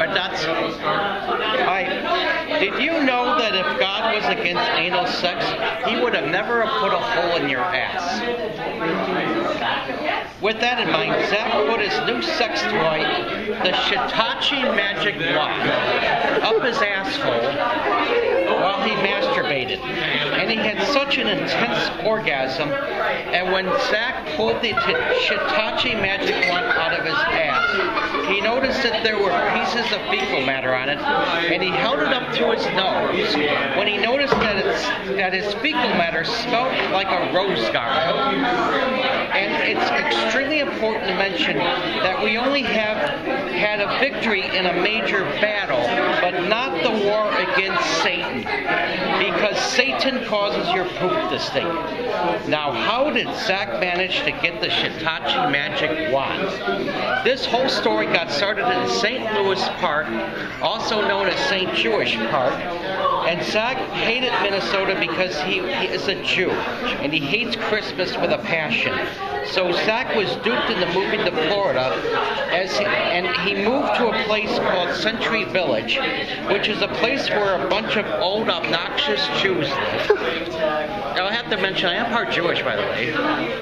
But that's... Did you know that if God was against anal sex, he would have never put a hole in your ass? With that in mind, Zach put his new sex toy, the Hitachi Magic Wand, up his asshole while he masturbated. And he had such an intense orgasm, and when Zach pulled the Hitachi Magic Wand out of his ass, he noticed that there were pieces of fecal matter on it, and he held it up to his nose when he noticed that his fecal matter smelled like a rose garden. And it's extremely important to mention that we only have had a victory in a major battle, but not the war against Satan, because Satan causes your poop to stink. Now, how did Zach manage to get the Hitachi Magic Wand? This whole story got started in St. Louis Park, also known as St. Jewish Park, and Zach hated Minnesota because he is a Jew, and he hates Christmas with a passion. So Zach was duped into moving to Florida, and he moved to a place called Century Village, which is a place where a bunch of old, obnoxious Jews live. Now, I have to mention, I am part Jewish, by the way,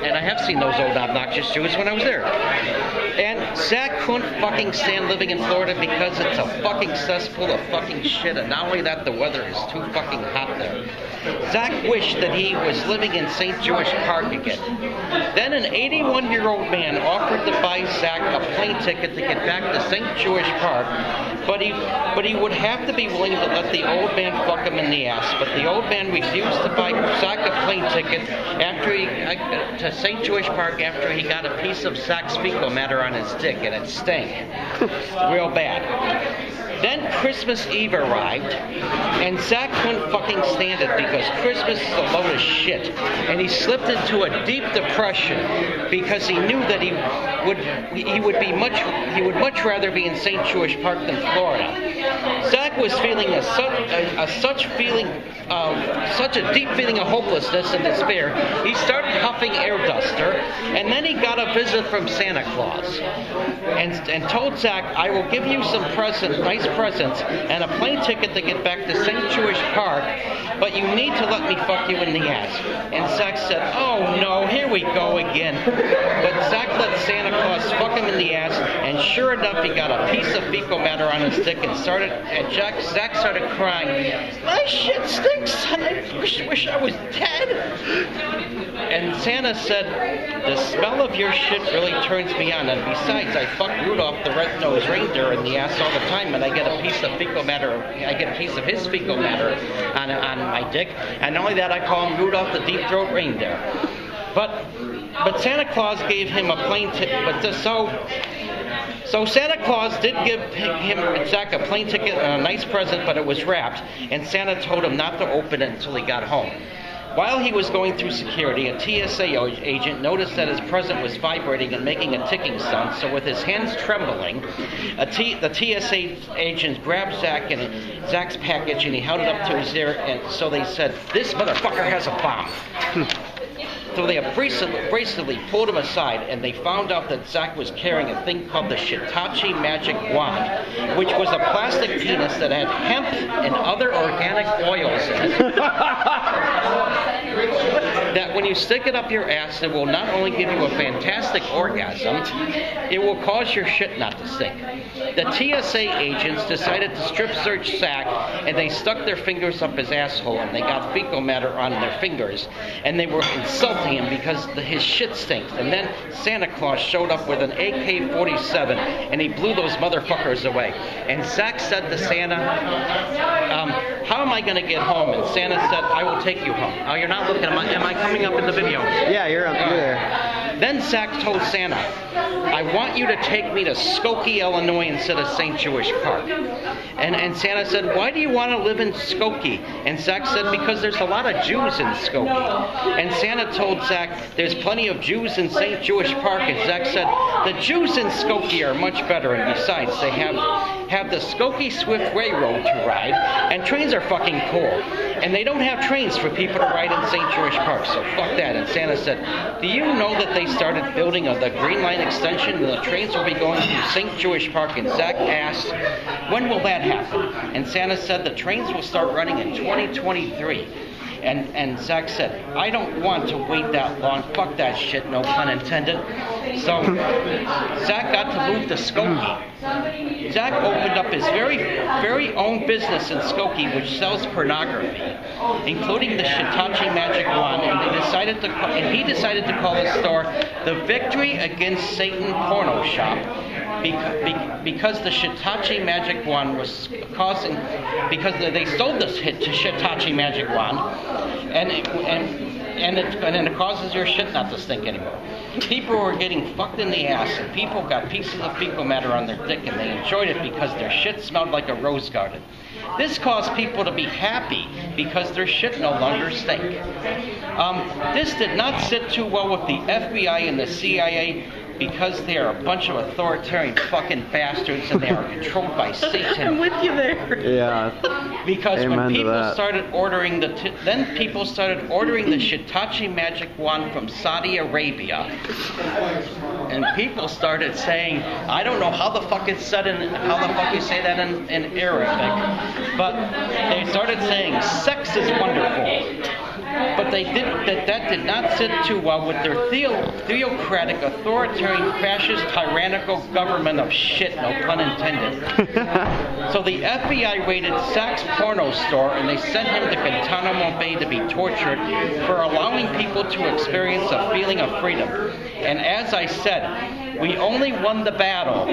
and I have seen those old, obnoxious Jews when I was there. And Zach couldn't fucking stand living in Florida because it's a fucking cesspool of fucking shit, and not only that, the weather is too fucking hot there. Zach wished that he was living in St. Jewish Park again. Then an 81-year-old man offered to buy Zach a plane ticket to get back to St. Jewish Park, but he would have to be willing to let the old man fuck him in the ass. But the old man refused to buy Zach a plane ticket to St. Jewish Park after he got a piece of Zach's fecal matter on his dick, and it stank real bad. Then Christmas Eve arrived, and Zach couldn't fucking stand it because Christmas is a load of shit. And he slipped into a deep depression because he knew that he would much rather be in St. Jewish Park than Florida. Zach was feeling such a deep feeling of hopelessness and despair. He started huffing air duster, and then he got a visit from Santa Claus, and told Zach, "I will give you some nice presents and a plane ticket to get back to St. Jewish Park, but you need to let me fuck you in the ass." And Zach said, "Oh no, here we go again." But Zach let Santa Claus fuck him in the ass, and sure enough, he got a piece of fecal matter on his dick, and Zach started crying, "My shit stinks, son. I wish I was dead." And Santa said, "The smell of your shit really turns me on, and besides, I fuck Rudolph the red-nosed reindeer in the ass all the time, and I get a piece of fecal matter. I get a piece of his fecal matter on my dick, and not only that, I call him Rudolph the deep-throat reindeer." But Santa Claus gave him a plane ticket. So Santa Claus did give Zach a plane ticket and a nice present, but it was wrapped, and Santa told him not to open it until he got home. While he was going through security, a TSA agent noticed that his present was vibrating and making a ticking sound, so with his hands trembling, the TSA agent grabbed Zach's package, and he held it up to his ear, and so they said, "This motherfucker has a bomb." So they abrasively pulled him aside, and they found out that Zach was carrying a thing called the Hitachi Magic Wand, which was a plastic penis that had hemp and other organic oils in it. That when you stick it up your ass, it will not only give you a fantastic orgasm, it will cause your shit not to stink. The TSA agents decided to strip search Zach, and they stuck their fingers up his asshole, and they got fecal matter on their fingers, and they were insulting him because his shit stinks. And then Santa Claus showed up with an AK-47, and he blew those motherfuckers away. And Zach said to Santa, "How am I going to get home?" And Santa said, "I will take you home." Oh, you're not looking. Am I coming up in the video? Yeah, you're there. Then Zach told Santa, "I want you to take me to Skokie, Illinois instead of St. Jewish Park." And Santa said, "Why do you want to live in Skokie?" And Zach said, "Because there's a lot of Jews in Skokie." And Santa told Zach, "There's plenty of Jews in St. Jewish Park." And Zach said, "The Jews in Skokie are much better, and besides, they have have the Skokie Swift Railroad to ride, and trains are fucking cool. And they don't have trains for people to ride in St. Jewish Park, so fuck that. And Santa said, do you know that they started building the Green Line extension and the trains will be going through St. Jewish Park? And Zach asked, when will that happen? And Santa said the trains will start running in 2023. And Zach said, I don't want to wait that long. Fuck that shit, no pun intended. So Zach got to move to Skokie. Zach opened up his very own business in Skokie, which sells pornography, including the Shitachi Magic Wand. And he decided to call his store the Victory Against Satan Porno Shop. Because the Shitachi Magic Wand was causing, because they sold this hit to Shitachi Magic Wand, and it causes your shit not to stink anymore. People were getting fucked in the ass, and people got pieces of fecal matter on their dick, and they enjoyed it because their shit smelled like a rose garden. This caused people to be happy because their shit no longer stank. This did not sit too well with the FBI and the CIA, because they are a bunch of authoritarian fucking bastards and they are controlled by Satan. I'm with you there. Yeah. Because Amen when people to started ordering the Shitachi Magic Wand from Saudi Arabia, and people started saying, I don't know how the fuck it's said how the fuck you say that in Arabic, but they started saying sex is wonderful. But that did not sit too well with their theocratic, authoritarian, fascist, tyrannical government of shit, no pun intended. So the FBI raided Zach's porno store and they sent him to Guantanamo Bay to be tortured for allowing people to experience a feeling of freedom. And as I said, we only won the battle,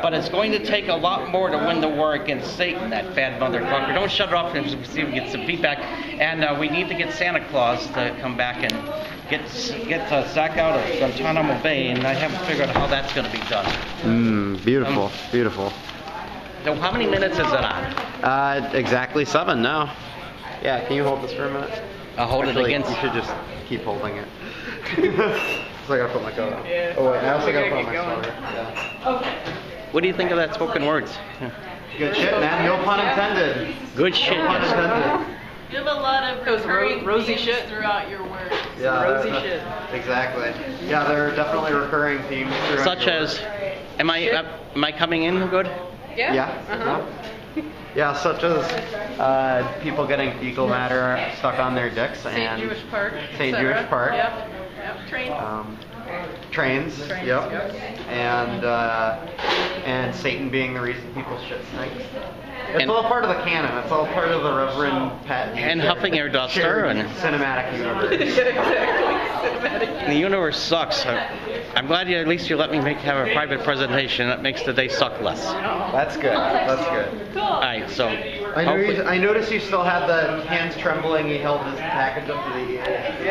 but it's going to take a lot more to win the war against Satan, that bad motherfucker. Don't shut it off and see if we get some feedback. And we need to get Santa Claus to come back and get Zach out of Guantanamo Bay, and I haven't figured out how that's going to be done. Beautiful, beautiful. So how many minutes is it on? Exactly 7 now. Yeah, can you hold this for a minute? I'll hold it against... You should just keep holding it. So I gotta put my coat on. Yeah. Oh wait, I also gotta put my sweater. Yeah. Okay. What do you think of that spoken words? Good shit, man. No pun intended. Good shit. No pun intended. You have a lot of recurring rosy themes shit throughout your work. Yeah, Rosy shit. Exactly. Yeah, there are definitely recurring themes. Such as, am I coming in good? Yeah. Yeah. Uh-huh. Yeah, such as people getting fecal matter stuck on their dicks St. and Jewish Park. St. etc. Jewish Park. Yep. Train. Trains. Yep. And Satan being the reason people's shit stinks. It's all part of the canon. It's all part of the Reverend Pat D. And huffing air duster shared and cinematic universe. the universe sucks. I'm glad at least you let me have a private presentation. That makes the day suck less. That's good. That's good. All right, so I noticed you still had the hands trembling. He held his package up to the ear.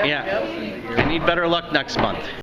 yeah, I need better luck next month.